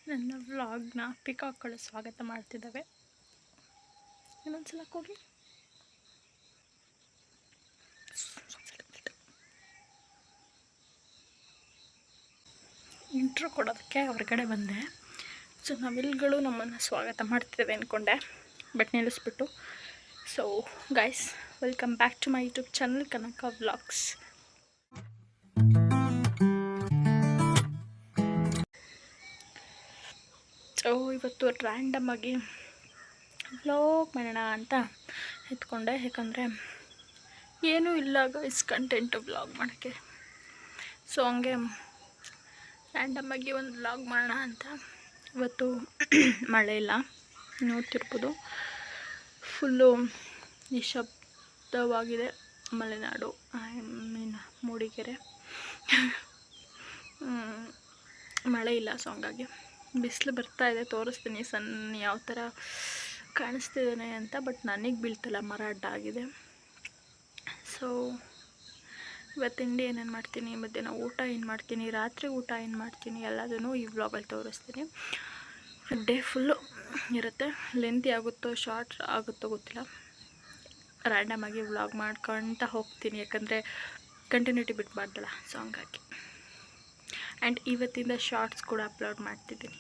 ನನ್ನ ವ್ಲಾಗ್ನ ಪಿಕಾಕ್ಗಳು ಸ್ವಾಗತ ಮಾಡ್ತಿದ್ದಾವೆ. ಇನ್ನೊಂದ್ಸಲ ಹೋಗಿ ಇಂಟ್ರೋ ಕೊಡೋದಕ್ಕೆ ಹೊರಗಡೆ ಬಂದೆ. ಸೊ ನವಿಲುಗಳು ನಮ್ಮನ್ನು ಸ್ವಾಗತ ಮಾಡ್ತಿದ್ದಾವೆ ಅಂದ್ಕೊಂಡೆ, ಬಟ್ ನಿಲ್ಲಿಸ್ಬಿಟ್ಟು. So guys, welcome back to my YouTube channel Kanaka vlogs. So ಇವತ್ತು ರ್ಯಾಂಡಮ್ ಆಗಿ ವ್ಲಾಗ್ ಮಾಡೋಣ ಅಂತ ಎತ್ಕೊಂಡೆ, ಯಾಕಂದರೆ ಏನೂ ಇಲ್ಲ ಗೈಸ್ ಕಂಟೆಂಟು ವ್ಲಾಗ್ ಮಾಡೋಕ್ಕೆ. ಸೊ ಹಂಗೆ ರ್ಯಾಂಡಮ್ಮಾಗಿ ಒಂದು ವ್ಲಾಗ್ ಮಾಡೋಣ ಅಂತ. ಇವತ್ತು ಮಳೆ ಇಲ್ಲ, ನೋಡ್ತಿರ್ಬೋದು, ಫುಲ್ಲು ನಿಶಬ್ದವಾಗಿದೆ ಮಲೆನಾಡು, ಐ ಮೀನ್ ಮೂಡಿಗೆರೆ. ಮಳೆ ಇಲ್ಲ, ಸೊ ಹಂಗಾಗಿ ಬಿಸಿಲು ಬರ್ತಾ ಇದೆ. ತೋರಿಸ್ತೀನಿ ಸಣ್ಣ ಯಾವ ಥರ ಕಾಣಿಸ್ತಿದ್ದಾನೆ ಅಂತ, ಬಟ್ ನನಗೆ ಬೀಳ್ತಿಲ್ಲ, ಮರ ಅಡ್ಡ ಆಗಿದೆ. ಸೊ ಇವತ್ತು ತಿಂಡಿ ಏನೇನು ಮಾಡ್ತೀನಿ, ಮಧ್ಯಾಹ್ನ ಊಟ ಏನು ಮಾಡ್ತೀನಿ, ರಾತ್ರಿ ಊಟ ಏನು ಮಾಡ್ತೀನಿ, ಎಲ್ಲದೂ ಈ ವ್ಲಾಗಲ್ಲಿ ತೋರಿಸ್ತೀನಿ. ಡೇ ಫುಲ್ಲು ಇರುತ್ತೆ. ಲೆಂತಿ ಆಗುತ್ತೋ ಶಾರ್ಟ್ ಆಗುತ್ತೋ ಗೊತ್ತಿಲ್ಲ, ರ್ಯಾಂಡಮಾಗಿ ವ್ಲಾಗ್ ಮಾಡ್ಕೊಳ್ತಾ ಹೋಗ್ತೀನಿ, ಯಾಕಂದರೆ ಕಂಟಿನ್ಯೂಟಿ ಬಿಟ್ಬಾರ್ದಲ್ಲ. ಸೊ ಹಂಗಾಗಿ ಆ್ಯಂಡ್ ಇವತ್ತಿಂದ ಶಾರ್ಟ್ಸ್ ಕೂಡ ಅಪ್ಲೋಡ್ ಮಾಡ್ತಿದ್ದೀನಿ.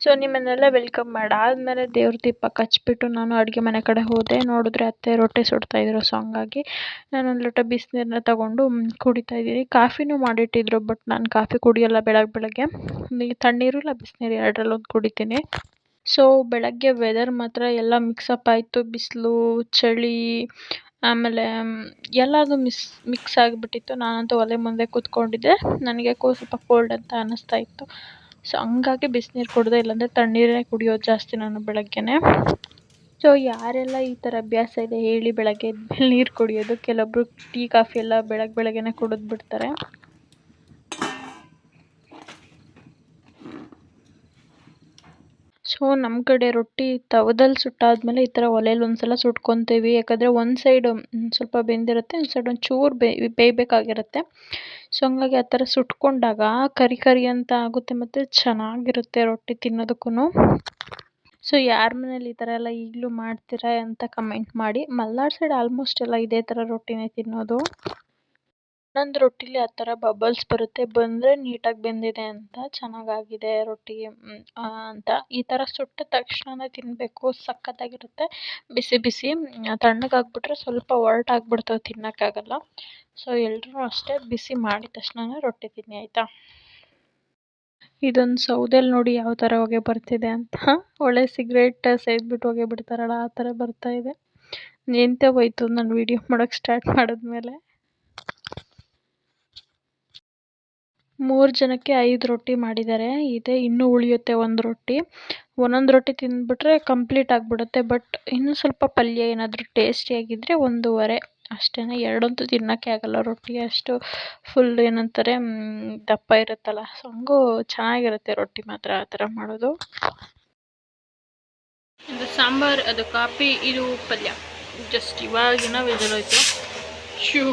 ಸೊ ನಿಮ್ಮನ್ನೆಲ್ಲ ವೆಲ್ಕಮ್ ಮಾಡಾದ್ಮೇಲೆ ದೇವ್ರ ದೀಪ ಹಚ್ಬಿಟ್ಟು ನಾನು ಅಡುಗೆ ಮನೆ ಕಡೆ ಹೋದೆ. ನೋಡಿದ್ರೆ ಅತ್ತೆ ರೊಟ್ಟಿ ಸುಡ್ತಾಯಿದ್ರು. ಸೊ ಹಂಗಾಗಿ ನಾನೊಂದು ಲೋಟ ಬಿಸಿನೀರನ್ನ ತಗೊಂಡು ಕುಡಿತಾ ಇದ್ದೀನಿ. ಕಾಫಿನೂ ಮಾಡಿಟ್ಟಿದ್ರು, ಬಟ್ ನಾನು ಕಾಫಿ ಕುಡಿಯೋಲ್ಲ ಬೆಳಗ್ಗೆ. ತಣ್ಣೀರು ಇಲ್ಲ ಬಿಸಿನೀರು ಎರಡರಲ್ಲೊಂದು ಕುಡಿತೀನಿ. ಸೊ ಬೆಳಗ್ಗೆ ವೆದರ್ ಮಾತ್ರ ಎಲ್ಲ ಮಿಕ್ಸಪ್ ಆಯಿತು. ಬಿಸಿಲು, ಚಳಿ, ಆಮೇಲೆ ಎಲ್ಲದೂ ಮಿಕ್ಸ್ ಆಗಿಬಿಟ್ಟಿತ್ತು. ನಾನಂತೂ ಒಲೆ ಮುಂದೆ ಕೂತ್ಕೊಂಡಿದ್ದೆ. ನನಗೆ ಸ್ವಲ್ಪ ಕೋಲ್ಡ್ ಅಂತ ಅನ್ನಿಸ್ತಾ ಇತ್ತು. ಸೊ ಹಂಗಾಗಿ ಬಿಸಿನೀರು ಕುಡಿದೆ, ಇಲ್ಲಾಂದರೆ ತಣ್ಣೀರೇ ಕುಡಿಯೋದು ಜಾಸ್ತಿ ನಾನು ಬೆಳಗ್ಗೆನೇ. ಸೊ ಯಾರೆಲ್ಲ ಈ ಥರ ಅಭ್ಯಾಸ ಇದೆ ಹೇಳಿ, ಬೆಳಗ್ಗೆ ಎದ್ಮೇಲೆ ನೀರು ಕುಡಿಯೋದು. ಕೆಲವೊಬ್ರು ಟೀ ಕಾಫಿ ಎಲ್ಲ ಬೆಳಗ್ಗೆನೇ ಕುಡಿದು ಬಿಡ್ತಾರೆ. ಸೊ ನಮ್ಮ ಕಡೆ ರೊಟ್ಟಿ ತವದಲ್ಲಿ ಸುಟ್ಟಾದ್ಮೇಲೆ ಈ ಥರ ಒಲೆಯಲ್ಲಿ ಒಂದ್ಸಲ ಸುಟ್ಕೊತೀವಿ. ಯಾಕಂದರೆ ಒಂದು ಸೈಡ್ ಸ್ವಲ್ಪ ಬೆಂದಿರುತ್ತೆ, ಒಂದು ಸೈಡ್ ಒಂಚೂರು ಬೇಯಬೇಕಾಗಿರುತ್ತೆ. ಸೊ ಹಂಗಾಗಿ ಆ ಥರ ಸುಟ್ಕೊಂಡಾಗ ಕರಿ ಅಂತ ಆಗುತ್ತೆ, ಮತ್ತು ಚೆನ್ನಾಗಿರುತ್ತೆ ರೊಟ್ಟಿ ತಿನ್ನೋದಕ್ಕೂ. ಸೊ ಯಾರ ಮನೇಲಿ ಈ ಥರ ಎಲ್ಲ ಈಗಲೂ ಮಾಡ್ತೀರಾ ಅಂತ ಕಮೆಂಟ್ ಮಾಡಿ. ಮಲ್ನಾಡು ಸೈಡ್ ಆಲ್ಮೋಸ್ಟ್ ಎಲ್ಲ ಇದೇ ಥರ ರೊಟ್ಟಿನೇ ತಿನ್ನೋದು. ಒಂದೊಂದು ರೊಟ್ಟಿಲಿ ಆ ಥರ ಬಬಲ್ಸ್ ಬರುತ್ತೆ, ಬಂದರೆ ನೀಟಾಗಿ ಬೆಂದಿದೆ ಅಂತ, ಚೆನ್ನಾಗಾಗಿದೆ ರೊಟ್ಟಿ ಅಂತ. ಈ ಥರ ಸುಟ್ಟ ತಕ್ಷಣನೇ ತಿನ್ನಬೇಕು, ಸಖತ್ತಾಗಿರುತ್ತೆ. ಬಿಸಿ ಬಿಸಿ ತಣ್ಣಗಾಗ್ಬಿಟ್ರೆ ಸ್ವಲ್ಪ ಒರಟಾಗ್ಬಿಡ್ತವೆ, ತಿನ್ನೋಕ್ಕಾಗಲ್ಲ. ಸೊ ಎಲ್ಲರೂ ಅಷ್ಟೇ ಬಿಸಿ ಮಾಡಿದ ತಕ್ಷಣನೇ ರೊಟ್ಟಿ ತಿನ್ನಿ, ಆಯಿತಾ. ಇದೊಂದು ಸೌದೆಯಲ್ಲಿ ನೋಡಿ ಯಾವ ಥರ ಹೊಗೆ ಬರ್ತಿದೆ ಅಂತ. ಒಳ್ಳೆ ಸಿಗರೇಟ್ ಸೇದ್ಬಿಟ್ಟು ಹೊಗೆ ಬಿಡ್ತಾರಲ್ಲ ಆ ಥರ ಬರ್ತಾ ಇದೆ. ನಿಂತೇ ಹೋಯ್ತು ನಾನು ವೀಡಿಯೋ ಮಾಡೋಕ್ಕೆ ಸ್ಟಾರ್ಟ್ ಮಾಡಿದ್ಮೇಲೆ. 3 ಜನಕ್ಕೆ 5 ರೊಟ್ಟಿ ಮಾಡಿದ್ದಾರೆ. ಇದೆ ಇನ್ನೂ ಉಳಿಯುತ್ತೆ ಒಂದು ರೊಟ್ಟಿ. ಒಂದೊಂದು ರೊಟ್ಟಿ ತಿಂದ್ಬಿಟ್ರೆ ಕಂಪ್ಲೀಟ್ ಆಗಿಬಿಡುತ್ತೆ. ಬಟ್ ಇನ್ನೂ ಸ್ವಲ್ಪ ಪಲ್ಯ ಏನಾದರೂ ಟೇಸ್ಟಿಯಾಗಿದ್ದರೆ 1.5 ಅಷ್ಟೇ. ಎರಡಂತೂ ತಿನ್ನೋಕ್ಕೆ ಆಗಲ್ಲ, ರೊಟ್ಟಿ ಅಷ್ಟು ಫುಲ್ ಏನಂತಾರೆ ದಪ್ಪ ಇರುತ್ತಲ್ಲ. ಸೊ ಹಂಗೂ ಚೆನ್ನಾಗಿರುತ್ತೆ ರೊಟ್ಟಿ ಮಾತ್ರ ಆ ಥರ ಮಾಡೋದು. ಇದು ಸಾಂಬಾರು, ಅದು ಕಾಫಿ, ಇದು ಪಲ್ಯ. ಜಸ್ಟ್ ಇವಾಗಿನ ವಿಜಲ್ ಶೂ.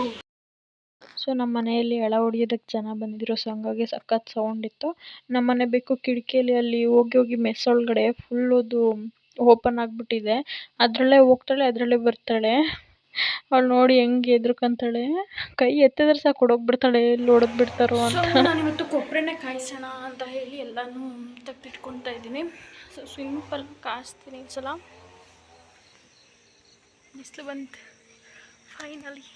ಸೊ ನಮ್ಮ ಮನೆಯಲ್ಲಿ ಎಳ ಹೊಡಿಯೋದಕ್ಕೆ ಜನ ಬಂದಿದ್ರು. ಸೊ ಹಂಗಾಗಿ ಸಖತ್ ಸೌಂಡ್ ಇತ್ತು. ನಮ್ಮ ಮನೆ ಬೇಕು ಕಿಟಕಿಯಲ್ಲಿ ಅಲ್ಲಿ ಹೋಗಿ ಮೆಸ್ ಒಳಗಡೆ ಫುಲ್ಲದು ಓಪನ್ ಆಗಿಬಿಟ್ಟಿದೆ. ಅದರಲ್ಲೇ ಹೋಗ್ತಾಳೆ, ಅದರಲ್ಲೇ ಬರ್ತಾಳೆ. ಅವಳು ನೋಡಿ ಹೆಂಗೆ ಎದ್ರುಕೊಂತಾಳೆ, ಕೈ ಎತ್ತಿದ್ರೆ ಸಾಕು ಹೊಡೋಗ್ಬಿಡ್ತಾಳೆ, ಎಲ್ಲಿ ಹೊಡೆದ್ಬಿಡ್ತಾರೋ ಅಂತ. ನಾನಿವತ್ತು ಕೊಬ್ಬರಿನೇ ಕಾಯಿಸೋಣ ಅಂತ ಹೇಳಿ ಎಲ್ಲನೂ ತೆಗೆದಿಟ್ಕೊತಾ ಇದ್ದೀನಿ. ಸೊ ಸಿಂಪಲ್ ಕಾಯಿಸ್ತೀನಿ ಈ ಸಲ. ಬಿಸಿಲು ಬಂತು ಫೈನಲಿ.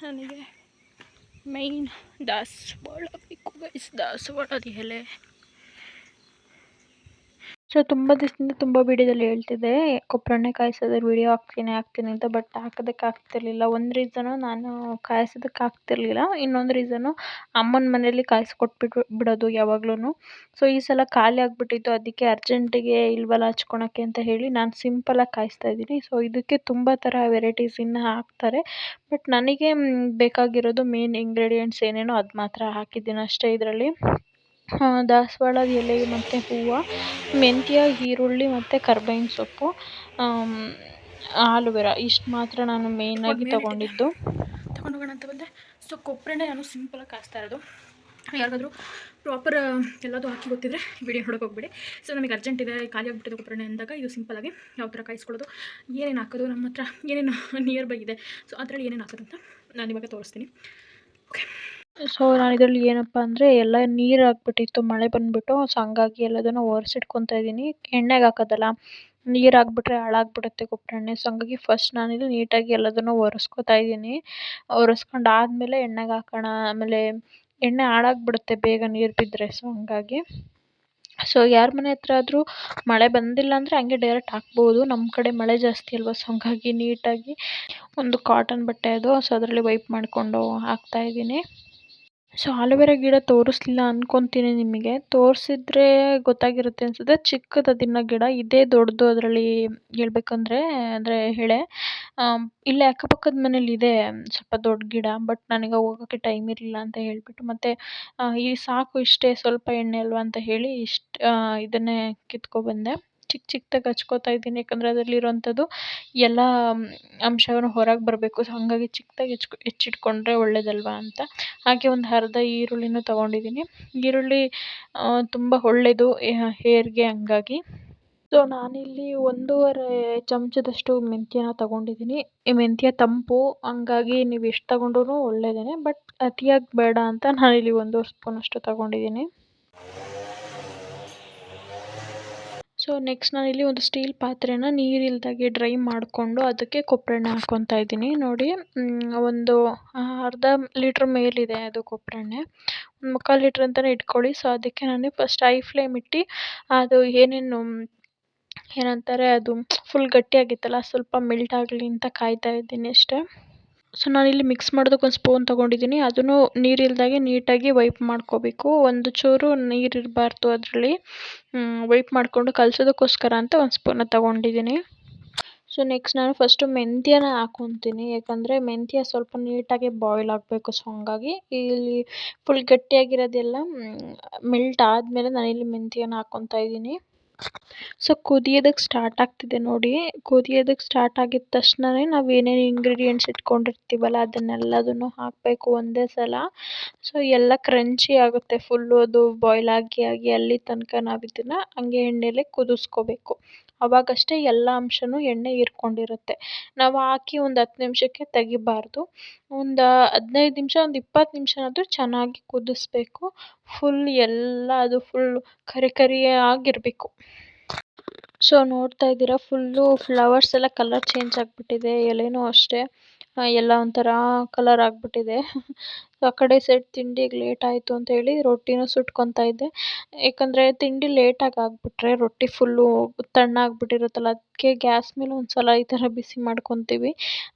ನನಗೆ ಮೈನ್ ದಾಸವಾಳ ಬೇಕು ಗೈಸ್, ದಾಸವಾಳದ ಎಲೆ. ಸೊ ತುಂಬ ದಿವಸದಿಂದ ತುಂಬ ವೀಡಿಯೋದಲ್ಲಿ ಹೇಳ್ತಿದ್ದೆ ಕೊಬ್ಬರೆಣ್ಣೆ ಕಾಯಿಸೋದ್ರ ವೀಡಿಯೋ ಹಾಕ್ತೀನಿ ಅಂತ, ಬಟ್ ಹಾಕೋದಕ್ಕೆ ಆಗ್ತಿರ್ಲಿಲ್ಲ. ಒಂದು ರೀಸನು ನಾನು ಕಾಯಿಸೋದಕ್ಕೆ ಆಗ್ತಿರ್ಲಿಲ್ಲ, ಇನ್ನೊಂದು ರೀಸನು ಅಮ್ಮನ ಮನೇಲಿ ಬಿಡೋದು ಯಾವಾಗ್ಲೂ. ಸೊ ಈ ಸಲ ಖಾಲಿ ಆಗಿಬಿಟ್ಟಿತ್ತು, ಅದಕ್ಕೆ ಅರ್ಜೆಂಟಿಗೆ ಇಲ್ವಲ್ಲ ಹಚ್ಕೊಳಕ್ಕೆ ಅಂತ ಹೇಳಿ ನಾನು ಸಿಂಪಲಾಗಿ ಕಾಯಿಸ್ತಾ ಇದ್ದೀನಿ. ಸೊ ಇದಕ್ಕೆ ತುಂಬ ಥರ ವೆರೈಟೀಸ್ ಇನ್ನು ಹಾಕ್ತಾರೆ, ಬಟ್ ನನಗೆ ಬೇಕಾಗಿರೋದು ಮೇನ್ ಇಂಗ್ರೀಡಿಯೆಂಟ್ಸ್ ಏನೇನೋ ಅದು ಮಾತ್ರ ಹಾಕಿದ್ದೀನಿ ಅಷ್ಟೇ ಇದರಲ್ಲಿ. ದಾಸವಾಳದ ಎಲೆ ಮತ್ತು ಹೂವು, ಮೆಂತ್ಯ, ಈರುಳ್ಳಿ ಮತ್ತು ಕರ್ಬೇವಿನ ಸೊಪ್ಪು, ಆಲೂವೆರಾ, ಇಷ್ಟು ಮಾತ್ರ ನಾನು ಮೇಯ್ನಾಗಿ ತೊಗೊಂಡಿದ್ದು. ತಗೊಂಡು ಹೋಗೋಣ ಅಂತ ಬಂದೆ. ಸೊ ಕೊಬ್ಬರೆಣ್ಣೆ ನಾನು ಸಿಂಪಲಾಗಿ ಕಾಸ್ತಾ ಇರೋದು. ಯಾರಿಗಾದರೂ ಪ್ರಾಪರ್ ಎಲ್ಲದೂ ಹಾಕಿ ಗೊತ್ತಿದ್ರೆ ವಿಡಿಯೋ ನೋಡೋಕೆ ಹೋಗ್ಬಿಡಿ. ಸೊ ನಮಗೆ ಅರ್ಜೆಂಟ್ ಇದೆ, ಖಾಲಿ ಆಗಿಬಿಟ್ಟಿದೆ ಕೊಬ್ಬರೆಣ್ಣೆ ಅಂದಾಗ ಇದು ಸಿಂಪಲಾಗಿ ಯಾವ ಥರ ಕಾಯಿಸ್ಕೊಳ್ಳೋದು, ಏನೇನು ಹಾಕೋದು, ನಮ್ಮ ಹತ್ರ ಏನೇನು ನಿಯರ್ ಬೈ ಇದೆ, ಸೊ ಅದರಲ್ಲಿ ಏನೇನು ಹಾಕೋದು ಅಂತ ನಾನು ಇವಾಗ ತೋರಿಸ್ತೀನಿ. ಓಕೆ. ಸೊ ನಾನು ಇದರಲ್ಲಿ ಏನಪ್ಪ ಅಂದರೆ ಎಲ್ಲ ನೀರು ಹಾಕ್ಬಿಟ್ಟಿತ್ತು, ಮಳೆ ಬಂದುಬಿಟ್ಟು. ಸೊ ಹಂಗಾಗಿ ಎಲ್ಲದನ್ನು ಒರೆಸಿಟ್ಕೊತಾ ಇದ್ದೀನಿ. ಎಣ್ಣೆಗೆ ಹಾಕೋದಲ್ಲ, ನೀರು ಹಾಕ್ಬಿಟ್ರೆ ಹಾಳಾಗ್ಬಿಡುತ್ತೆ ಕೊಬ್ಬರೆಣ್ಣೆ. ಸೊ ಹಂಗಾಗಿ ಫಸ್ಟ್ ನಾನಿದು ನೀಟಾಗಿ ಎಲ್ಲದನ್ನು ಒರೆಸ್ಕೊತಾ ಇದ್ದೀನಿ. ಒರೆಸ್ಕೊಂಡು ಆದಮೇಲೆ ಎಣ್ಣೆಗೆ ಹಾಕೋಣ. ಆಮೇಲೆ ಎಣ್ಣೆ ಹಾಳಾಗ್ಬಿಡುತ್ತೆ ಬೇಗ ನೀರು ಬಿದ್ದರೆ. ಸೊ ಹಂಗಾಗಿ ಸೊ ಯಾರ ಮನೆ ಹತ್ರ ಆದರೂ ಮಳೆ ಬಂದಿಲ್ಲ ಅಂದರೆ ಹಂಗೆ ಡೈರೆಕ್ಟ್ ಹಾಕ್ಬೋದು. ನಮ್ಮ ಕಡೆ ಮಳೆ ಜಾಸ್ತಿ ಅಲ್ವಾ, ಸೊ ಹಂಗಾಗಿ ನೀಟಾಗಿ ಒಂದು ಕಾಟನ್ ಬಟ್ಟೆ ಅದು, ಸೊ ಅದರಲ್ಲಿ ವೈಪ್ ಮಾಡಿಕೊಂಡು ಹಾಕ್ತಾಯಿದ್ದೀನಿ. ಸೊ ಆಲೂವೆರಾ ಗಿಡ ತೋರಿಸ್ಲಿಲ್ಲ ಅಂದ್ಕೊತೀನಿ ನಿಮಗೆ. ತೋರಿಸಿದ್ರೆ ಗೊತ್ತಾಗಿರುತ್ತೆ ಅನಿಸುತ್ತೆ. ಚಿಕ್ಕದದಿನ್ನು ಗಿಡ, ಇದೇ ದೊಡ್ಡದು ಅದರಲ್ಲಿ ಹೇಳ್ಬೇಕಂದ್ರೆ ಅಂದರೆ ಎಳೆ. ಇಲ್ಲೇ ಅಕ್ಕಪಕ್ಕದ ಮನೇಲಿದೆ ಸ್ವಲ್ಪ ದೊಡ್ಡ ಗಿಡ. ಬಟ್ ನನಗೆ ಹೋಗೋಕ್ಕೆ ಟೈಮ್ ಇರಲಿಲ್ಲ ಅಂತ ಹೇಳಿಬಿಟ್ಟು ಮತ್ತು ಈ ಸಾಕು ಇಷ್ಟೇ ಸ್ವಲ್ಪ ಎಣ್ಣೆ ಅಲ್ವಾ ಅಂತ ಹೇಳಿ ಇದನ್ನೇ ಕಿತ್ಕೊಬಂದೆ. ಚಿಕ್ಕದಾಗಿ ಹಚ್ಕೋತಾ ಇದ್ದೀನಿ, ಯಾಕಂದರೆ ಅದರಲ್ಲಿರೋಂಥದ್ದು ಎಲ್ಲ ಅಂಶವನ್ನು ಹೊರಗೆ ಬರಬೇಕು. ಸೊ ಹಾಗಾಗಿ ಚಿಕ್ಕದಾಗಿ ಹೆಚ್ಚಿಟ್ಕೊಂಡ್ರೆ ಒಳ್ಳೇದಲ್ವಾ ಅಂತ. ಹಾಗೆ ಒಂದು ಅರ್ಧ ಈರುಳ್ಳಿನೂ ತೊಗೊಂಡಿದ್ದೀನಿ. ಈರುಳ್ಳಿ ತುಂಬ ಒಳ್ಳೆಯದು ಹೇರ್ಗೆ, ಹಂಗಾಗಿ. ಸೊ ನಾನಿಲ್ಲಿ 1.5 ಚಮಚದಷ್ಟು ಮೆಂತ್ಯನ ತೊಗೊಂಡಿದ್ದೀನಿ. ಈ ಮೆಂತ್ಯ ತಂಪು, ಹಂಗಾಗಿ ನೀವು ಎಷ್ಟು ತೊಗೊಂಡ್ರೂ ಒಳ್ಳೆಯದೇ. ಬಟ್ ಅತಿಯಾಗಿ ಬೇಡ ಅಂತ ನಾನಿಲ್ಲಿ 1 ಸ್ಪೂನಷ್ಟು ತೊಗೊಂಡಿದ್ದೀನಿ. ಸೊ ನೆಕ್ಸ್ಟ್ ನಾನಿಲ್ಲಿ ಒಂದು ಸ್ಟೀಲ್ ಪಾತ್ರೆನ ನೀರಿಲ್ದಾಗೆ ಡ್ರೈ ಮಾಡಿಕೊಂಡು ಅದಕ್ಕೆ ಕೊಬ್ಬರೆಣ್ಣೆ ಹಾಕ್ಕೊತಾ ಇದ್ದೀನಿ. ನೋಡಿ, ಒಂದು ಅರ್ಧ ಲೀಟ್ರ್ ಮೇಲಿದೆ ಅದು ಕೊಬ್ಬರೆಣ್ಣೆ. 1/4 ಲೀಟ್ರ್ ಅಂತಲೇ ಇಟ್ಕೊಳ್ಳಿ. ಸೊ ಅದಕ್ಕೆ ನಾನು ಫಸ್ಟ್ ಹೈ ಫ್ಲೇಮ್ ಇಟ್ಟು ಅದು ಏನಂತಾರೆ ಅದು ಫುಲ್ ಗಟ್ಟಿಯಾಗಿತ್ತಲ್ಲ, ಸ್ವಲ್ಪ ಮೆಲ್ಟ್ ಆಗಲಿ ಅಂತ ಕಾಯ್ತಾ ಇದ್ದೀನಿ ಅಷ್ಟೇ. ಸೊ ನಾನಿಲ್ಲಿ ಮಿಕ್ಸ್ ಮಾಡೋದಕ್ಕೆ ಒಂದು ಸ್ಪೂನ್ ತೊಗೊಂಡಿದ್ದೀನಿ. ಅದನ್ನು ನೀರಿಲ್ದಾಗೆ ನೀಟಾಗಿ ವೈಪ್ ಮಾಡ್ಕೋಬೇಕು. ಒಂದು ಚೂರು ನೀರು ಇರಬಾರ್ದು ಅದರಲ್ಲಿ. ವೈಪ್ ಮಾಡಿಕೊಂಡು ಕಲಸೋದಕ್ಕೋಸ್ಕರ ಅಂತ ಒಂದು ಸ್ಪೂನ ತೊಗೊಂಡಿದ್ದೀನಿ. ಸೊ ನೆಕ್ಸ್ಟ್ ನಾನು ಫಸ್ಟು ಮೆಂತ್ಯನ ಹಾಕ್ಕೊತೀನಿ, ಯಾಕಂದರೆ ಮೆಂತ್ಯ ಸ್ವಲ್ಪ ನೀಟಾಗಿ ಬಾಯ್ಲ್ ಆಗಬೇಕು. ಸೊ ಹಂಗಾಗಿ ಇಲ್ಲಿ ಫುಲ್ ಗಟ್ಟಿಯಾಗಿರೋದೆಲ್ಲ ಮೆಲ್ಟ್ ಆದಮೇಲೆ ನಾನಿಲ್ಲಿ ಮೆಂತ್ಯನ ಹಾಕ್ಕೊತಾ ಇದ್ದೀನಿ. ಸೊ ಕುದಿಯೋದಕ್ಕೆ ಸ್ಟಾರ್ಟ್ ಆಗ್ತಿದೆ ನೋಡಿ. ಕುದಿಯೋದಕ್ಕೆ ಸ್ಟಾರ್ಟ್ ಆಗಿದ ತಕ್ಷಣವೇ ನಾವು ಏನೇನು ಇಂಗ್ರೀಡಿಯೆಂಟ್ಸ್ ಇಟ್ಕೊಂಡಿರ್ತೀವಲ್ಲ ಅದನ್ನೆಲ್ಲದನ್ನು ಹಾಕಬೇಕು ಒಂದೇ ಸಲ. ಸೊ ಎಲ್ಲ ಕ್ರಂಚಿ ಆಗುತ್ತೆ ಫುಲ್ಲು, ಅದು ಬಾಯ್ಲ್ ಆಗಿ ಅಲ್ಲಿ ತನಕ ನಾವು ಇದನ್ನು ಹಂಗೆ ಎಣ್ಣೆಲೇ ಕುದಿಸ್ಕೋಬೇಕು. ಅವಾಗಷ್ಟೇ ಎಲ್ಲ ಅಂಶವೂ ಎಣ್ಣೆ ಹೀರ್ಕೊಂಡಿರುತ್ತೆ. ನಾವು ಹಾಕಿ ಒಂದು 10 ನಿಮಿಷಕ್ಕೆ ತೆಗಿಬಾರ್ದು. ಒಂದು 15 ನಿಮಿಷ, ಒಂದು 20 ನಿಮಿಷನಾದರೂ ಚೆನ್ನಾಗಿ ಕುದಿಸ್ಬೇಕು. ಫುಲ್ ಎಲ್ಲ ಅದು ಫುಲ್ ಕರಿಯಾಗಿರಬೇಕು. ಸೊ ನೋಡ್ತಾ ಇದ್ದೀರಾ, ಫುಲ್ಲು ಫ್ಲವರ್ಸ್ ಎಲ್ಲ ಕಲರ್ ಚೇಂಜ್ ಆಗಿಬಿಟ್ಟಿದೆ. ಎಲೆನೂ ಅಷ್ಟೇ ಎಲ್ಲ ಒಂಥರ ಕಲರ್ ಆಗಿಬಿಟ್ಟಿದೆ. ಆ ಕಡೆ ಸೈಡ್ ತಿಂಡಿಗೆ ಲೇಟ್ ಆಯಿತು ಅಂತ ಹೇಳಿ ರೊಟ್ಟಿನೂ ಸುಟ್ಕೊತಾ ಇದ್ದೆ. ಯಾಕಂದರೆ ತಿಂಡಿ ಲೇಟಾಗಿ ಆಗಿಬಿಟ್ರೆ ರೊಟ್ಟಿ ಫುಲ್ಲು ತಣ್ಣಾಗಿಬಿಟ್ಟಿರುತ್ತಲ್ಲ, ಅದಕ್ಕೆ ಗ್ಯಾಸ್ ಮೇಲೆ ಒಂದು ಸಲ ಈ ಥರ ಬಿಸಿ ಮಾಡ್ಕೊತೀವಿ.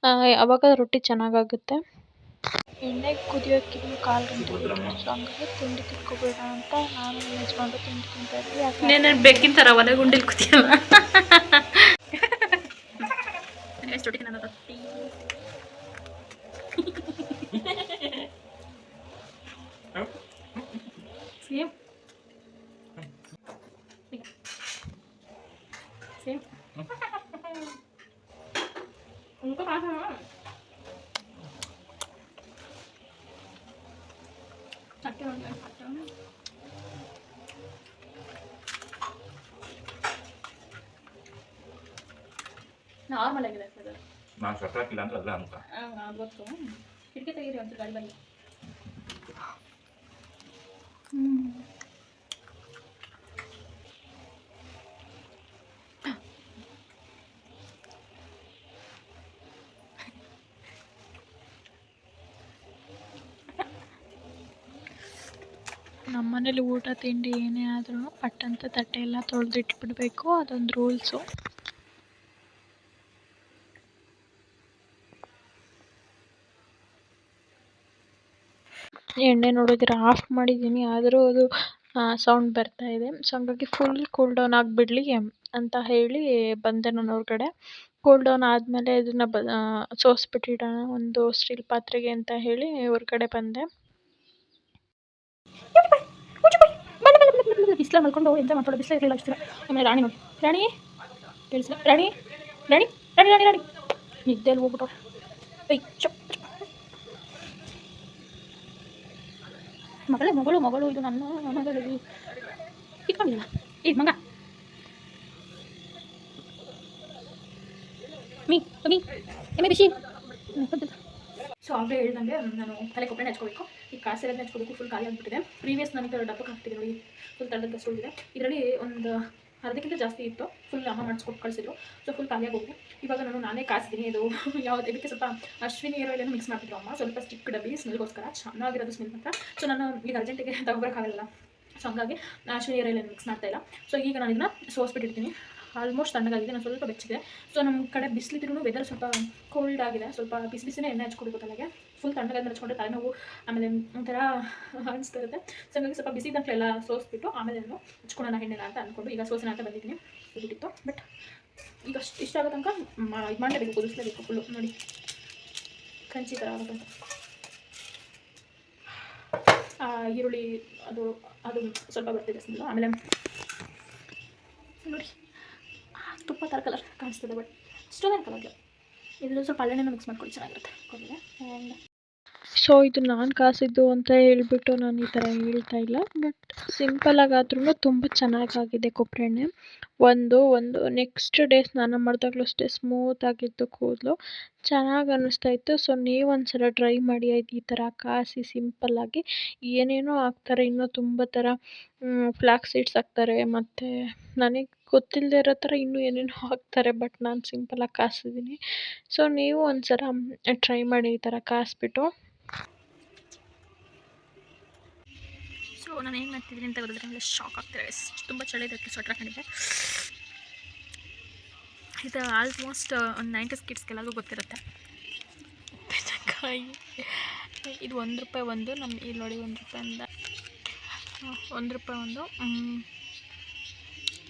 ಆವಾಗ ರೊಟ್ಟಿ ಚೆನ್ನಾಗಾಗುತ್ತೆ. ಎಣ್ಣೆಗೆ ಕುದಿಯೋಕ್ಕಿನ್ನೂ 1/4 ಗಂಟೆ ಬೇಕಿತ್ತು. ಸೊ ಹಂಗಾಗಿ ತಿಂಡಿ ತಿಕ್ಕೋಬೇಡ ಅಂತ ನಾನು ನನ್ನ ಯಜಮಾನ್ರು ತಿಂಡಿ ತಿಂತಾ ಇದ್ವಿ. ನೀನು ಬೆಕ್ಕಿನ ಥರ ಒಲೆ ಗುಂಡಿಲಿ ಕೂತಿಯಲ್ಲ. ರೊಟ್ಟಿ ನಾನು ರೊಟ್ಟಿ ಸೇಮ್ ಸೇಮ್ ನಾರ್ಮಲ್ ಆಗಿದೆ ಸರ್. ನಾನು ಸ್ವರ್ಟ್ ಹಾಕಿಲ್ಲ ಅಂದ್ರೆ ಅಲ್ಲ ಅಂತ ಗೊತ್ತು. ಕಿಟಕಿ ತೆಗೀರಿ ಒಂಚೂರು ಗಾಳಿ ಬರಲಿ. ನಮ್ಮ ಮನೇಲಿ ಊಟ ತಿಂಡಿ ಏನೇ ಆದ್ರೂ ಪಟ್ಟಂತ ತಟ್ಟೆ ಎಲ್ಲ ತೊಳೆದಿಟ್ಬಿಡ್ಬೇಕು, ಅದೊಂದು ರೂಲ್ಸು. ಎಣ್ಣೆ ನೋಡಿದ್ರೆ ಆಫ್ ಮಾಡಿದ್ದೀನಿ, ಆದರೂ ಅದು ಸೌಂಡ್ ಬರ್ತಾ ಇದೆ. ಸೊ ಹಂಗಾಗಿ ಫುಲ್ ಕೂಲ್ ಡೌನ್ ಆಗಿಬಿಡ್ಲಿ ಅಂತ ಹೇಳಿ ಬಂದೆ ನಾನು ಹೊರಗಡೆ. ಕೂಲ್ ಡೌನ್ ಆದಮೇಲೆ ಇದನ್ನು ಸೋಸ್ಬಿಟ್ಟಿಡೋಣ ಒಂದು ಸ್ಟೀಲ್ ಪಾತ್ರೆಗೆ ಅಂತ ಹೇಳಿ ಹೊರಗಡೆ ಬಂದೆ. ಬಿಸಿಲ ಮಲ್ಕೊಂಡು ಎಂಜಾಯ್ ಮಾಡ್ಕೊಳ್ಳೋ ಬಿಸಿಲ ಇರಲಿಲ್ಲ ಅಷ್ಟು. ಆಮೇಲೆ ರಾಣಿ ನೋಡಿ, ರಾಣಿ ಕೇಳಿಸಿಲ್ಲ, ರಾಣಿ ರಾಣಿ ರಾಣಿ ರಾಣಿ ರಾಣಿ ನಿದ್ದೆಯಲ್ಲಿ ಹೋಗ್ಬಿಟ್ಟು ಮಗಳು ಇದು ನನ್ನ ಮಗಳು ಇಟ್ಕೊಂಡಿಲ್ಲ ಏ ಮಂಗ ಮೀ ಮೀ ಎಮ್ಮೆ ಬಿಸಿ. ಸೊ ಆಗಲೇ ಹೇಳ್ದಂಗೆ ನಾನು ತಲೆ ಕೊಬ್ಬರಿ ಹಚ್ಕೋಬೇಕು, ಈ ಕಾಸೆಲ್ಲ ಹಚ್ಕೋಬೇಕು. ಫುಲ್ ಖಾಲಿ ಆಗಿಬಿಟ್ಟಿದೆ. ಪ್ರೀವಿಯಸ್ ನಾನು ಈ ಥರ ಡಬ್ಬಕ್ಕೆ ಹಾಕ್ತಿದ್ದೆ ನೋಡಿ, ಫುಲ್ ತಳ್ಳದ ಸುಳಿದೆ. ಇದರಲ್ಲಿ ಒಂದು ಅರ್ಧಕ್ಕಿಂತ ಜಾಸ್ತಿ ಇತ್ತು, ಫುಲ್ ಅಮ್ಮ ಮಾಡಿಸ್ಕೊಟ್ಟು ಕಳಿಸಿದ್ರು. ಸೊ ಫುಲ್ ಖಾಲಿಯಾಗಿ ಹೋಗಿದೆ. ಇವಾಗ ನಾನೇ ಕಾಸಿದ್ದೀನಿ. ಇದು ಯಾವ್ದು ಇದಕ್ಕೆ ಸ್ವಲ್ಪ ಅಶ್ವಿನಿ ಏರ್ ಆಯಿಲನ್ನು ಮಿಕ್ಸ್ ಮಾಡಿಬಿಟ್ರು ಅಮ್ಮ, ಸ್ವಲ್ಪ ಸ್ಟಿಕ್ ಡಬ್ಬಿ ಸ್ಮೆಲ್ಗೋಸ್ಕರ ಚೆನ್ನಾಗಿರೋದು ಸ್ಮೆಲ್ ಮಾತ್ರ. ಸೊ ನಾನು ಈಗ ಅರ್ಜೆಂಟಿಗೆ ತಗೊಬರೋಕ್ಕಾಗಲ್ಲ, ಸೊ ಹಂಗಾಗಿ ಅಶ್ವಿನಿ ಏರ್ ಆಯಿಲನ್ನು ಮಿಕ್ಸ್ ಮಾಡ್ತಾಯಿಲ್ಲ. ಸೊ ಈಗ ನಾನು ಇದನ್ನು ಸೋಸ್ಬಿಟ್ಟಿರ್ತೀನಿ. ಆಲ್ಮೋಸ್ಟ್ ತಣ್ಣಗಾಗಿದೆ, ನಾನು ಸ್ವಲ್ಪ ಬೆಚ್ಚಗಿದೆ. ಸೊ ನಮ್ಮ ಕಡೆ ಬಿಸಿಲಿದ್ರೂ ವೆದರ್ ಸ್ವಲ್ಪ ಕೋಲ್ಡ್ ಆಗಿದೆ, ಸ್ವಲ್ಪ ಬಿಸಿನೇ ಎಣ್ಣೆ ಹಚ್ಕೊಡ್ಬೇಕು ತಲೆಗೆ. ಫುಲ್ ತಣ್ಣಗಾದ್ಮೇಲೆ ಹಚ್ಕೊಂಡ್ರೆ ತಲೆನೋವು ಆಮೇಲೆ ಒಂಥರ ಅನಿಸ್ತಾ ಇರುತ್ತೆ. ಸೊ ಹಂಗಾಗಿ ಸ್ವಲ್ಪ ಬಿಸಿ ಎಲ್ಲ ಸೋಸ್ಬಿಟ್ಟು ಆಮೇಲೆ ನಾನು ಹಚ್ಕೊಳ್ಳೋಣ ಎಣ್ಣೆನ ಅಂತ ಅಂದ್ಕೊಂಡು ಈಗ ಸೋಸೋಣ ಅಂತ ಬಂದಿದ್ದೀನಿ. ಬಿಟ್ಟಿತ್ತು ಬಟ್ ಈಗ ಇಷ್ಟ ಆಗೋ ತನಕ ಇದು ಮಾಡಲೇಬೇಕು, ಕುದಿಸ್ಲೇಬೇಕು ಫುಲ್ಲು. ನೋಡಿ ಕ್ರಂಚಿ ಥರ ಆಗೋದಂತ. ಈರುಳ್ಳಿ ಅದು ಅದು ಸ್ವಲ್ಪ ಬರ್ತಿದೆ ಸ್ಮೆಲ್ಲು. ಆಮೇಲೆ ನೋಡಿ ತುಪ್ಪ ಥರ ಕಲರ್ ಕಾಣಿಸ್ತದೆ, ಬಟ್ ಅಷ್ಟೊಂದೇನು ಕಲರ್ಗೆ ಇದರಲ್ಲಿ ಸ್ವಲ್ಪ ಹಳ್ಳೆಣ್ಣೆನ ಮಿಕ್ಸ್ ಮಾಡ್ಕೊಳ್ಳಿ, ಚೆನ್ನಾಗಿರುತ್ತೆ ಕೊಬ್ಬರಿ. ಆ್ಯಂಡ್ ಸೊ ಇದು ನಾನು ಕಾಸಿದ್ದು ಅಂತ ಹೇಳಿಬಿಟ್ಟು ನಾನು ಈ ಥರ ಹೇಳ್ತಾ ಇಲ್ಲ, ಬಟ್ ಸಿಂಪಲಾಗಾದ್ರೂ ತುಂಬ ಚೆನ್ನಾಗಾಗಿದೆ ಕೊಬ್ಬರಿ ಎಣ್ಣೆ. ಒಂದು ನೆಕ್ಸ್ಟ್ ಡೇ ಸ್ನಾನ ಮಾಡಿದಾಗಲೂ ಅಷ್ಟೇ ಸ್ಮೂತಾಗಿತ್ತು ಕೂದಲು, ಚೆನ್ನಾಗಿ ಅನ್ನಿಸ್ತಾ ಇತ್ತು. ಸೊ ನೀವು ಒಂದ್ಸಲ ಟ್ರೈ ಮಾಡಿ ಆಯ್ತು, ಈ ಥರ ಕಾಸಿ ಸಿಂಪಲ್ಲಾಗಿ. ಏನೇನೋ ಹಾಕ್ತಾರೆ, ಇನ್ನೂ ತುಂಬ ಥರ ಫ್ಲಾಕ್ಸ್ ಸೀಡ್ಸ್ ಹಾಕ್ತಾರೆ, ಮತ್ತು ನನಗೆ ಗೊತ್ತಿಲ್ಲದೆ ಇರೋ ಥರ ಇನ್ನೂ ಏನೇನೋ ಹಾಕ್ತಾರೆ, ಬಟ್ ನಾನು ಸಿಂಪಲಾಗಿ ಕಾಸಿದ್ದೀನಿ. ಸೊ ನೀವು ಒಂದ್ಸಲ ಟ್ರೈ ಮಾಡಿ ಈ ಥರ ಕಾಸಿಬಿಟ್ಟು. ಸೊ ನಾನು ಏನು ಮಾಡ್ತಿದ್ದೀನಿ ಅಂತ ಗೊತ್ತಿದ್ರೆ ಆಮೇಲೆ ಶಾಕ್ ಆಗ್ತಾರೆ. ತುಂಬ ಚಳಿ ಇದಕ್ಕೆ ಸ್ವೆಟ್ರ್ ಹಾಕೊಂಡಿದ್ದೆ. ಇದು ಆಲ್ಮೋಸ್ಟ್ ಒಂದು 90s ಕಿಡ್ಸ್ಗೆಲ್ಲರಿಗೂ ಗೊತ್ತಿರುತ್ತೆ. ಉಪ್ಪಿನಕಾಯಿ ಇದು ₹1 ಒಂದು. ನಮ್ಮ ಇಲ್ಲಿ ನೋಡಿ ₹1 ಒಂದು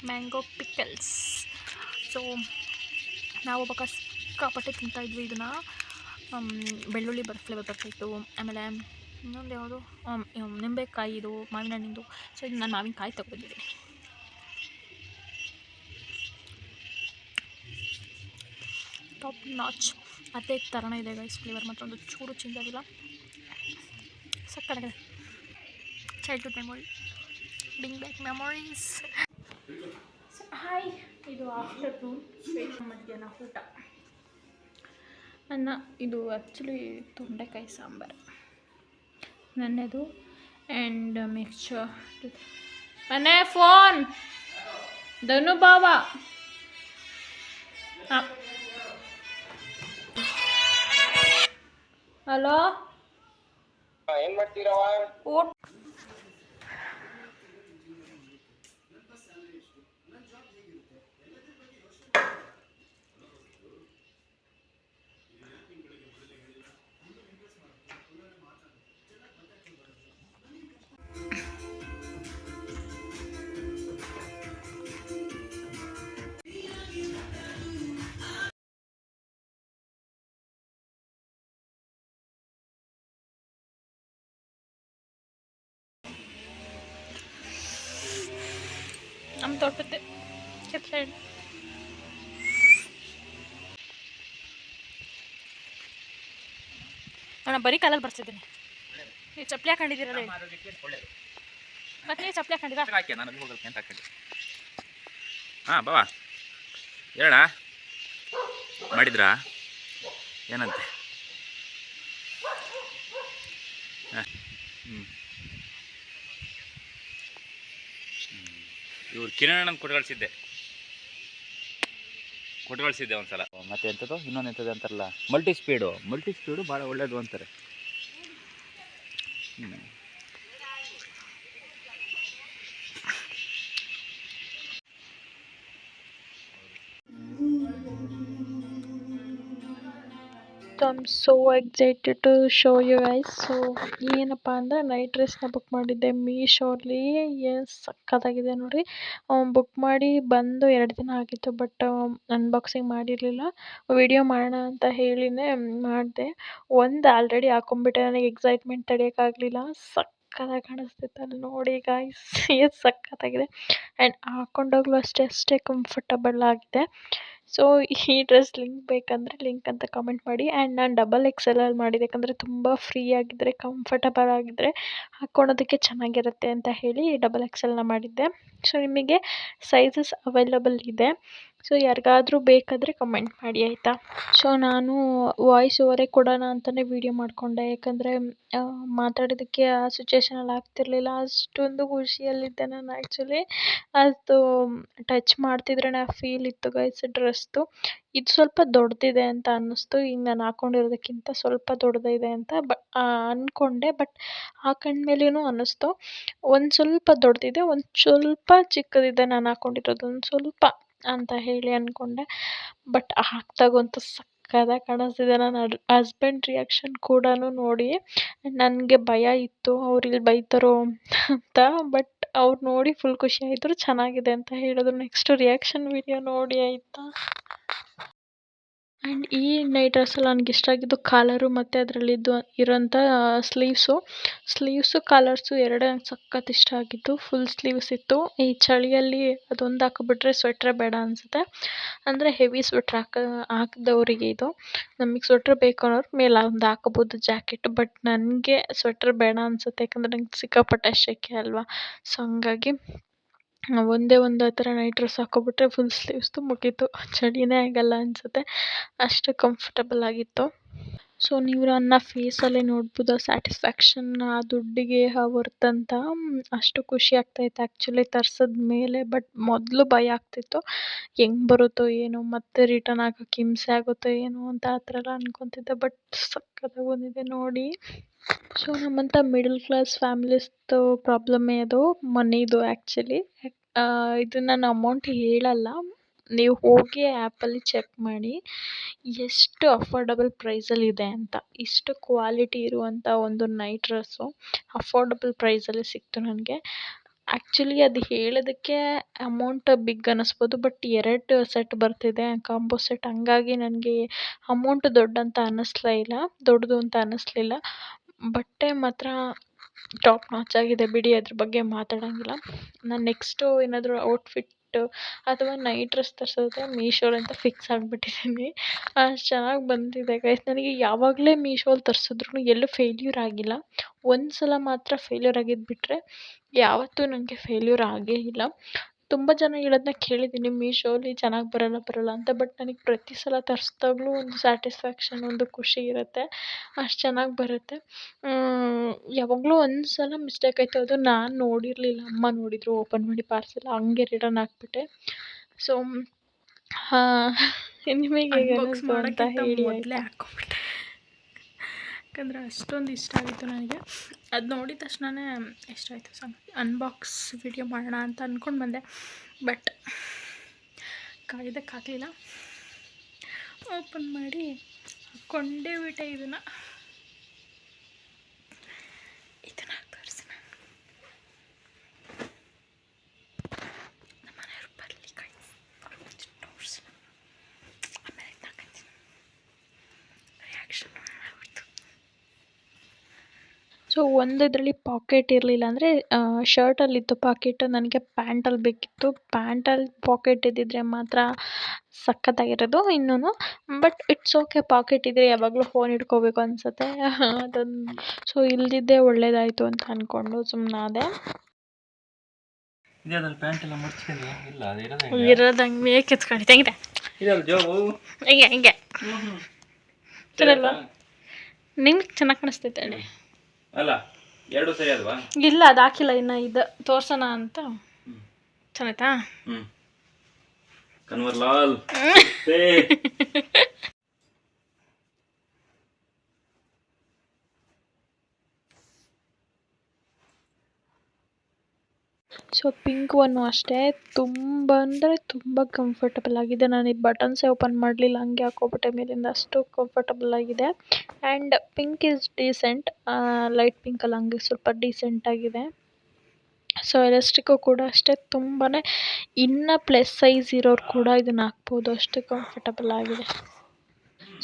ಮ್ಯಾಂಗೋ ಪಿಕಲ್ಸ್. ಸೊ ನಾವು ಒಬ್ಬ ಸಿಕ್ಕಾಪಟ್ಟೆ ತಿಂತಾಯಿದ್ವಿ ಇದನ್ನು. ಬೆಳ್ಳುಳ್ಳಿ ಫ್ಲೇವರ್ ಬರ್ತಾಯಿತ್ತು. ಆಮೇಲೆ ಇನ್ನೊಂದು ಯಾವುದು ನಿಂಬೆಕಾಯಿ, ಇದು ಮಾವಿನ ಹಣ್ಣಿಂದು. ಸೊ ಇದು ನಾನು ಮಾವಿನಕಾಯಿ ತೊಗೊಂಡಿದ್ದೀನಿ. ಟಾಪ್ ನಾಚ್ ಅದೇ ಥರನೇ ಇದೆ ಗೈಸ್, ಫ್ಲೇವರ್ ಮಾತ್ರ ಒಂದು ಚೂರು ಚೇಂಜ್ ಆಗಿಲ್ಲ. ಸಕ್ಕತ್ತಾಗಿದೆ. Childhood memory, bring back memories. Hi, ಇದು ಆಫ್ಟರ್ನೂನ್ ಮಧ್ಯಾಹ್ನ ಊಟ. ಅನ್ನ, ಇದು ಆ್ಯಕ್ಚುಲಿ ತೊಂಡೆಕಾಯಿ ಸಾಂಬಾರು ನನ್ನದು. And mixture. ಮನೆ ಫೋನ್ ಧನು ಬಾಬಾ. ಹಾಂ, ಹಲೋ, ಏನ್ ಮಾಡ್ತೀರವ? ಊಟ ನಮ್ಮ ತೋಟದ ಕಿತ್ತಳೆ ಹಣ್ಣು. ನಾನು ಬರೀ ಕಾಲಲ್ಲಿ ಬರ್ತಿದ್ದೀನಿ. ನೀವು ಚಪ್ಪಲಿ ಹಾಕೊಂಡಿದ್ದೀರಲ್ಲ, ಮತ್ತೆ ನೀವು ಚಪ್ಪಲಿ ಹಾಕೊಂಡಿರ? ನಾನು ಅಲ್ಲಿ ಹೋಗಲ್ಲ ಅಂತ ಹಾಕೊಂಡು. ಹಾಂ ಬಾವಾ ಹೇಳ, ಮಾಡಿದ್ರಾ ಏನಂತೆ? ಹಾಂ, ಇವ್ರು ಕಿರಣ್ ಕೊಟ್ಟು ಕಳಿಸಿದ್ದೆ ಒಂದು ಸಲ. ಮತ್ತೆ ಎಂಥದ್ದು ಇನ್ನೊಂದು ಎಂಥದ್ದು ಅಂತಾರಲ್ಲ, ಮಲ್ಟಿ ಸ್ಪೀಡು ಭಾಳ ಒಳ್ಳೇದು ಅಂತಾರೆ. I'm so excited to show you guys. So ಏನಪ್ಪ ಅಂದರೆ ನೈಟ್ ಡ್ರೆಸ್ನ ಬುಕ್ ಮಾಡಿದ್ದೆ ಮೀಶೋಲಿ. ಏನು ಸಕ್ಕತ್ತಾಗಿದೆ ನೋಡಿ. ಬುಕ್ ಮಾಡಿ ಬಂದು 2 ದಿನ ಆಗಿತ್ತು, ಬಟ್ ಅನ್ಬಾಕ್ಸಿಂಗ್ ಮಾಡಿರಲಿಲ್ಲ. ವಿಡಿಯೋ ಮಾಡೋಣ ಅಂತ ಹೇಳಿನೇ ಮಾಡಿದೆ. ಒಂದು ಆಲ್ರೆಡಿ ಹಾಕೊಂಡ್ಬಿಟ್ಟೆ, ನನಗೆ ಎಕ್ಸೈಟ್ಮೆಂಟ್ ತಡೆಯೋಕ್ಕಾಗಲಿಲ್ಲ. ಸಕ್ಕತ್ತಾಗಿ ಕಾಣಿಸ್ತಿತ್ತು ಅಲ್ಲಿ ನೋಡಿ ಗಾಯ್ಸ್, ಎಷ್ಟು ಸಕ್ಕತ್ತಾಗಿದೆ. ಆ್ಯಂಡ್ ಹಾಕೊಂಡೋಗ್ಲೂ ಅಷ್ಟೇ ಕಂಫರ್ಟಬಲ್ ಆಗಿದೆ. ಸೊ ಈ ಡ್ರೆಸ್ ಲಿಂಕ್ ಬೇಕಂದರೆ ಲಿಂಕ್ ಅಂತ ಕಮೆಂಟ್ ಮಾಡಿ. ಆ್ಯಂಡ್ ನಾನು ಡಬಲ್ XL ಮಾಡಿದೆ, ಯಾಕಂದರೆ ತುಂಬ ಫ್ರೀ ಆಗಿದ್ದರೆ ಕಂಫರ್ಟಬಲ್ ಆಗಿದ್ದರೆ ಹಾಕ್ಕೊಳೋದಕ್ಕೆ ಚೆನ್ನಾಗಿರುತ್ತೆ ಅಂತ ಹೇಳಿ ಡಬಲ್ XLನ ಮಾಡಿದ್ದೆ. ಸೊ ನಿಮಗೆ ಸೈಜಸ್ ಅವೈಲಬಲ್ ಇದೆ. ಸೊ ಯಾರಿಗಾದ್ರೂ ಬೇಕಾದರೆ ಕಮೆಂಟ್ ಮಾಡಿ ಆಯಿತಾ. ಸೊ ನಾನು ವಾಯ್ಸ್ ಓವರೇ ಕೊಡೋಣ ಅಂತಲೇ ವೀಡಿಯೋ ಮಾಡಿಕೊಂಡೆ, ಯಾಕಂದರೆ ಮಾತಾಡೋದಕ್ಕೆ ಆ ಸಿಚುವೇಷನಲ್ಲಿ ಆಗ್ತಿರ್ಲಿಲ್ಲ. ಅಷ್ಟೊಂದು ಖುಷಿಯಲ್ಲಿದ್ದೆ ನಾನು ಆ್ಯಕ್ಚುಲಿ. ಅದು ಟಚ್ ಮಾಡ್ತಿದ್ರೇ ಆ ಫೀಲ್ ಇತ್ತು ಗೈಸ್ ಡ್ರೆಸ್ದು. ಇದು ಸ್ವಲ್ಪ ದೊಡ್ಡದಿದೆ ಅಂತ ಅನ್ನಿಸ್ತು, ಈಗ ನಾನು ಹಾಕ್ಕೊಂಡಿರೋದಕ್ಕಿಂತ ಸ್ವಲ್ಪ ದೊಡ್ಡದಿದೆ ಅಂತ ಅಂದ್ಕೊಂಡೆ. ಬಟ್ ಹಾಕೊಂಡ್ಮೇಲೇನೂ ಅನ್ನಿಸ್ತು ಒಂದು ಸ್ವಲ್ಪ ದೊಡ್ಡದಿದೆ, ಒಂದು ಸ್ವಲ್ಪ ಚಿಕ್ಕದಿದೆ ನಾನು ಹಾಕ್ಕೊಂಡಿರೋದು ಒಂದು ಸ್ವಲ್ಪ ಅಂತ ಹೇಳಿ ಅಂದ್ಕೊಂಡೆ. ಬಟ್ ಹಾಕ್ದಾಗಂತೂ ಸಕ್ಕತ್ತಾಗಿ ಕಾಣಿಸ್ತಿದೆ. ನನ್ನ ಹಸ್ಬೆಂಡ್ ರಿಯಾಕ್ಷನ್ ಕೂಡ ನೋಡಿ ನನಗೆ ಭಯ ಇತ್ತು ಅವ್ರು ಇಲ್ಲಿ ಬೈತಾರೋ ಅಂತ. ಬಟ್ ಅವ್ರು ನೋಡಿ ಫುಲ್ ಖುಷಿ ಆಯಿತು, ಚೆನ್ನಾಗಿದೆ ಅಂತ ಹೇಳಿದ್ರು. ನೆಕ್ಸ್ಟ್ ರಿಯಾಕ್ಷನ್ ವಿಡಿಯೋ ನೋಡಿ ಆಯಿತಾ. ಆ್ಯಂಡ್ ಈ ನೈಟ್ ಡ್ರೆಸ್ಸಲ್ಲಿ ನನಗೆ ಇಷ್ಟ ಆಗಿದ್ದು ಕಾಲರು ಮತ್ತು ಅದರಲ್ಲಿದ್ದು ಇರೋಂಥ ಸ್ಲೀವ್ಸು ಕಾಲರ್ಸು ಎರಡೇ ನಂಗೆ ಸಖತ್ ಇಷ್ಟ ಆಗಿದ್ದು. ಫುಲ್ ಸ್ಲೀವ್ಸ್ ಇತ್ತು. ಈ ಚಳಿಯಲ್ಲಿ ಅದೊಂದು ಹಾಕಿಬಿಟ್ರೆ ಸ್ವೆಟ್ರೇ ಬೇಡ ಅನಿಸುತ್ತೆ, ಅಂದರೆ ಹೆವಿ ಸ್ವೆಟ್ರ್ ಹಾಕಿದವರಿಗೆ ಇದು. ನಮಗೆ ಸ್ವೆಟ್ರ್ ಬೇಕು ಅನ್ನೋರು ಮೇಲೆ ಒಂದು ಹಾಕೋಬೋದು ಜಾಕೆಟ್. ಬಟ್ ನನಗೆ ಸ್ವೆಟ್ರ್ ಬೇಡ ಅನಿಸುತ್ತೆ, ಯಾಕಂದರೆ ನಂಗೆ ಸಿಕ್ಕಾಪಟ್ಟೆ ಸೆಕೆ ಅಲ್ವಾ. ಸೊ ಹಂಗಾಗಿ ಒಂದೇ ಒಂದು ಆ ಥರ ನೈಟ್ ಡ್ರೆಸ್ ಹಾಕ್ಕೊಬಿಟ್ರೆ ಫುಲ್ ಸ್ಲೀವ್ಸ್ದು ಮುಗೀತು, ಚಳಿನೇ ಆಗಲ್ಲ ಅನಿಸುತ್ತೆ, ಅಷ್ಟು ಕಂಫರ್ಟಬಲ್ ಆಗಿತ್ತು. ಸೊ ನೀವು ನನ್ನ ಫೇಸಲ್ಲೇ ನೋಡ್ಬೋದು ಸ್ಯಾಟಿಸ್ಫ್ಯಾಕ್ಷನ್, ಆ ದುಡ್ಡಿಗೆ ವರ್ತ್ ಅಂತ. ಅಷ್ಟು ಖುಷಿ ಆಗ್ತಾಯಿತ್ತು ಆ್ಯಕ್ಚುಲಿ ತರ್ಸಿದ ಮೇಲೆ. ಬಟ್ ಮೊದಲು ಭಯ ಆಗ್ತಿತ್ತು, ಹೆಂಗೆ ಬರುತ್ತೋ ಏನೋ, ಮತ್ತೆ ರಿಟರ್ನ್ ಹಾಕೋಕ್ಕೆ ಹಿಂಸೆ ಆಗುತ್ತೋ ಏನೋ ಅಂತ ಆ ಥರ ಎಲ್ಲ ಅನ್ಕೊತಿದ್ದೆ. ಬಟ್ ಸಖತ್ತಾಗಿ ಬಂದಿದೆ ನೋಡಿ. ಸೊ ನಮ್ಮಂಥ ಮಿಡಲ್ ಕ್ಲಾಸ್ ಫ್ಯಾಮಿಲೀಸ್ದು ಪ್ರಾಬ್ಲಮ್ಮೇ ಅದು, ಮನಿದು ಆ್ಯಕ್ಚುಲಿ. ಇದು ನಾನು ಅಮೌಂಟ್ ಹೇಳಲ್ಲ, ನೀವು ಹೋಗಿ ಆ್ಯಪಲ್ಲಿ ಚೆಕ್ ಮಾಡಿ ಎಷ್ಟು ಅಫೋರ್ಡಬಲ್ ಪ್ರೈಸಲ್ಲಿದೆ ಅಂತ. ಇಷ್ಟು ಕ್ವಾಲಿಟಿ ಇರುವಂಥ ಒಂದು ನೈಟ್ ಡ್ರೆಸ್ಸು ಅಫೋರ್ಡಬಲ್ ಪ್ರೈಸಲ್ಲಿ ಸಿಕ್ತು ನನಗೆ. ಆ್ಯಕ್ಚುಲಿ ಅದು ಹೇಳೋದಕ್ಕೆ ಅಮೌಂಟ್ ಬಿಗ್ ಅನ್ನಿಸ್ಬೋದು, ಬಟ್ 2 ಸೆಟ್ ಬರ್ತಿದೆ ಕಾಂಬೋ ಸೆಟ್. ಹಂಗಾಗಿ ನನಗೆ ಅಮೌಂಟ್ ದೊಡ್ಡದು ಅಂತ ಅನ್ನಿಸ್ಲಿಲ್ಲ. ಬಟ್ಟೆ ಮಾತ್ರ ಟಾಪ್ ನಾಚ್ ಆಗಿದೆ ಬಿಡಿ, ಅದ್ರ ಬಗ್ಗೆ ಮಾತಾಡೋಂಗಿಲ್ಲ. ನಾನು ನೆಕ್ಸ್ಟು ಏನಾದರೂ ಔಟ್ಫಿಟ್ ಅಥವಾ ನೈಟ್ ಡ್ರೆಸ್ ತರಿಸೋದ್ರೆ ಮೀಶೋಲಂತ ಫಿಕ್ಸ್ ಆಗಿಬಿಟ್ಟಿದ್ದೀನಿ. ಅಷ್ಟು ಚೆನ್ನಾಗಿ ಬಂದಿದೆ ಗೈಸ್. ನನಗೆ ಯಾವಾಗಲೇ ಮೀಶೋಲ್ಲಿ ತರಿಸಿದ್ರು ಎಲ್ಲೂ ಫೇಲ್ಯೂರ್ ಆಗಿಲ್ಲ. ಒಂದು ಸಲ ಮಾತ್ರ ಫೇಲ್ಯೂರ್ ಆಗಿದ್ದು ಬಿಟ್ಟರೆ ಯಾವತ್ತೂ ನನಗೆ ಫೇಲ್ಯೂರ್ ಆಗೇ ಇಲ್ಲ. ತುಂಬ ಜನ ಹೇಳೋದನ್ನ ಕೇಳಿದ್ದೀನಿ, ಮೀಶೋಲಿ ಚೆನ್ನಾಗಿ ಬರೋಲ್ಲ ಅಂತ. ಬಟ್ ನನಗೆ ಪ್ರತಿ ಸಲ ತರಿಸ್ದಾಗ್ಲೂ ಒಂದು ಸ್ಯಾಟಿಸ್ಫ್ಯಾಕ್ಷನ್, ಒಂದು ಖುಷಿ ಇರುತ್ತೆ, ಅಷ್ಟು ಚೆನ್ನಾಗಿ ಬರುತ್ತೆ. ಯಾವಾಗಲೂ ಒಂದು ಸಲ ಮಿಸ್ಟೇಕ್ ಆಯಿತು, ಅದು ನಾನು ನೋಡಿರಲಿಲ್ಲ, ಅಮ್ಮ ನೋಡಿದರು ಓಪನ್ ಮಾಡಿ ಪಾರ್ಸೆಲ್, ಹಂಗೆ ರಿಟರ್ನ್ ಹಾಕ್ಬಿಟ್ಟೆ. ಸೊ ನಿಮಗೆ ಹೇಗೆ ಅನ್ನಿಸ್ತು ಅಂತ ಹೇಳಿ ಮೊದಲೇ ಹಾಕ್ಕೊಂಬಿಟ್ಟೆ, ಯಾಕಂದರೆ ಅಷ್ಟೊಂದು ಇಷ್ಟ ಆಗಿತ್ತು ನನಗೆ. ಅದು ನೋಡಿದ ತಕ್ಷಣವೇ ಇಷ್ಟ ಆಯಿತು. ಅನ್ಬಾಕ್ಸ್ ವಿಡಿಯೋ ಮಾಡೋಣ ಅಂತ ಅಂದ್ಕೊಂಡು ಬಂದೆ, ಬಟ್ ಕಾಯ್ದಕ್ಕಾಗಲಿಲ್ಲ. ಓಪನ್ ಮಾಡಿ ಹಾಕ್ಕೊಂಡೇ ಬಿಟ್ಟೆ. ಇದನ್ನು ತೋರಿಸೋಣ, ನಮ್ಮ ಮನೆಯವ್ರು ಬರಲಿ ತೋರಿಸೋಣ, ಆಮೇಲೆ ತಗೊಂತೀನಿ ರಿಯಾಕ್ಷನ್ ಅವ್ರದ್ದು. ಸೊ ಒಂದು ಇದರಲ್ಲಿ ಪಾಕೆಟ್ ಇರಲಿಲ್ಲ, ಅಂದರೆ ಶರ್ಟಲ್ಲಿತ್ತು ಪಾಕೆಟ್, ನನಗೆ ಪ್ಯಾಂಟಲ್ಲಿ ಬೇಕಿತ್ತು. ಪ್ಯಾಂಟಲ್ಲಿ ಪಾಕೆಟ್ ಇದ್ದಿದ್ರೆ ಮಾತ್ರ ಸಖತ್ತಾಗಿರೋದು ಇನ್ನೂ. ಬಟ್ ಇಟ್ಸ್ ಓಕೆ, ಪಾಕೆಟ್ ಇದ್ದರೆ ಯಾವಾಗಲೂ ಫೋನ್ ಇಟ್ಕೋಬೇಕು ಅನಿಸುತ್ತೆ, ಅದೊಂದು. ಸೊ ಇಲ್ದಿದ್ದೇ ಒಳ್ಳೇದಾಯಿತು ಅಂತ ಅಂದ್ಕೊಂಡು ಸುಮ್ಮನಾದೆ. ಇರೋದಂಗೆ ಮೇಕ್ ಎತ್ಕೊಂಡಿದ್ದೆ ಹಿಂಗೆ ಸರಲ್ವಾ, ನಿಂಗೆ ಚೆನ್ನಾಗಿ ಕಾಣಿಸ್ತೈತೆ ಹೇಳಿ. ಅಲ್ಲ, ಎರಡು ಸರಿ ಅಲ್ವಾ? ಇಲ್ಲ, ಅದು ಹಾಕಿಲ್ಲ ಇನ್ನು, ಇದು ತೋರ್ಸೋಣ ಅಂತ. ಚೆನ್ನಾಯ್ತಾ? ಕನ್ವರ್ಲಾಲ್ ಸೊ ಪಿಂಕ್ ಒನ್ನು ಅಷ್ಟೇ, ತುಂಬ ಅಂದರೆ ತುಂಬ ಕಂಫರ್ಟಬಲ್ ಆಗಿದೆ. ನಾನು ಈ ಬಟನ್ಸೇ ಓಪನ್ ಮಾಡಲಿಲ್ಲ, ಹಂಗೆ ಹಾಕ್ಕೊಬಿಟ್ಟೆ ಮೇಲಿಂದ, ಅಷ್ಟು ಕಂಫರ್ಟಬಲ್ ಆಗಿದೆ. And pink is decent, light ಪಿಂಕಲ್ಲಿ ಹಂಗೆ ಸ್ವಲ್ಪ ಡೀಸೆಂಟಾಗಿದೆ. ಸೊ ಎಲಾಸ್ಟಿಕ್ಕು ಕೂಡ ಅಷ್ಟೇ, ತುಂಬಾ ಇನ್ನು ಪ್ಲಸ್ ಸೈಜ್ ಇರೋರು ಕೂಡ ಇದನ್ನು ಹಾಕ್ಬೋದು, ಅಷ್ಟು ಕಂಫರ್ಟಬಲ್ ಆಗಿದೆ.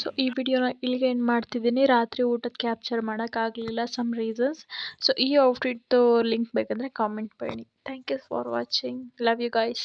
ಸೊ ಈ ವಿಡಿಯೋನ ಇಲ್ಲಿಗೆ ಎಂಡ್ ಮಾಡ್ತಿದ್ದೀನಿ. ರಾತ್ರಿ ಊಟದ ಕ್ಯಾಪ್ಚರ್ ಮಾಡೋಕ್ಕಾಗಲಿಲ್ಲ, ಸಮ್ ರೀಸನ್ಸ್. ಸೊ ಈ ಔಟ್ಫಿಟ್ದು ಲಿಂಕ್ ಬೇಕಂದರೆ ಕಾಮೆಂಟ್ ಮಾಡಿ. Thank you for watching, love you guys.